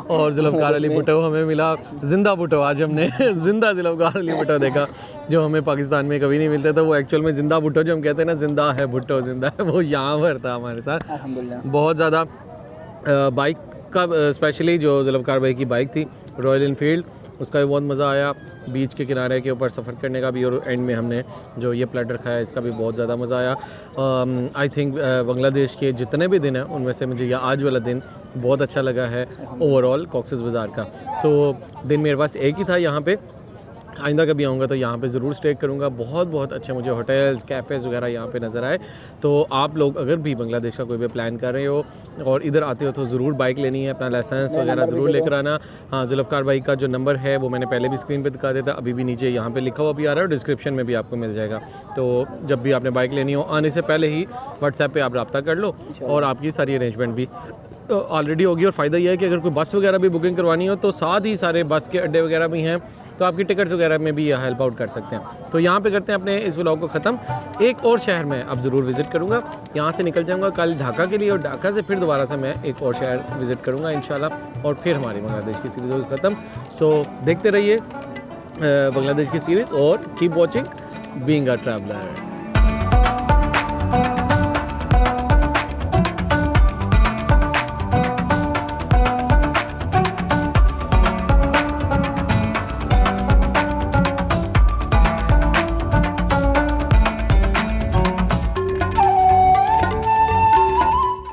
और जुल्फ़कार अली भुट्टो हमें मिला, ज़िंदा भुट्टो। आज हमने ज़िंदा जुल्फ़कार अली भुट्टो देखा, जो हमें पाकिस्तान में कभी नहीं मिलता था। वो एक्चुअल में ज़िंदा भुट्टो जो हम कहते हैं ना, ज़िंदा है भुट्टो, ज़िंदा है, वो यहाँ पर था हमारे साथ। अल्हम्दुलिल्लाह। बहुत ज़्यादा बाइक का, स्पेशली जो जुल्फ़कार भाई की बाइक थी रॉयल इनफील्ड, उसका भी बहुत मज़ा आया। बीच के किनारे के ऊपर सफ़र करने का भी, और एंड में हमने जो ये प्लेटर खाया इसका भी बहुत ज़्यादा मज़ा आया। आई थिंक बांग्लादेश के जितने भी दिन हैं उनमें से मुझे यह आज वाला दिन बहुत अच्छा लगा है ओवरऑल कॉक्सेस बाज़ार का। सो दिन मेरे पास एक ही था यहाँ पे। आइंदा कभी आऊँगा तो यहाँ पे ज़रूर स्टे करूँगा। बहुत अच्छे मुझे होटल्स, कैफ़ेज़ वगैरह यहाँ पे नज़र आए। तो आप लोग अगर भी बांग्लादेश का कोई भी प्लान कर रहे हो और इधर आते हो तो ज़रूर बाइक लेनी है, अपना लाइसेंस वगैरह ज़रूर लेकर आना। हाँ, जुल्फ़कार भाई का जो नंबर है वो मैंने पहले भी स्क्रीन पे दिखा दिया था, अभी भी नीचे यहाँ पे लिखा हुआ भी आ रहा है और डिस्क्रिप्शन में भी आपको मिल जाएगा। तो जब भी आपने बाइक लेनी हो, आने से पहले ही व्हाट्सएप पर आप रब्ता कर लो और आपकी सारी अरेंजमेंट भी ऑलरेडी होगी। और फ़ायदा यह है कि अगर कोई बस वगैरह भी बुकिंग करवानी हो तो साथ ही सारे बस के अड्डे वगैरह भी हैं, तो आपकी टिकट्स वगैरह में भी हेल्प आउट कर सकते हैं। तो यहाँ पे करते हैं अपने इस व्लॉग को ख़त्म। एक और शहर में अब ज़रूर विज़िट करूँगा, यहाँ से निकल जाऊँगा कल ढाका के लिए, और ढाका से फिर दोबारा से मैं एक और शहर विज़िट करूँगा इंशाल्लाह, और फिर हमारी बांग्लादेश की सीरीज़ होगी ख़त्म। सो देखते रहिए बांग्लादेश की सीरीज़ और keep watching being a traveller.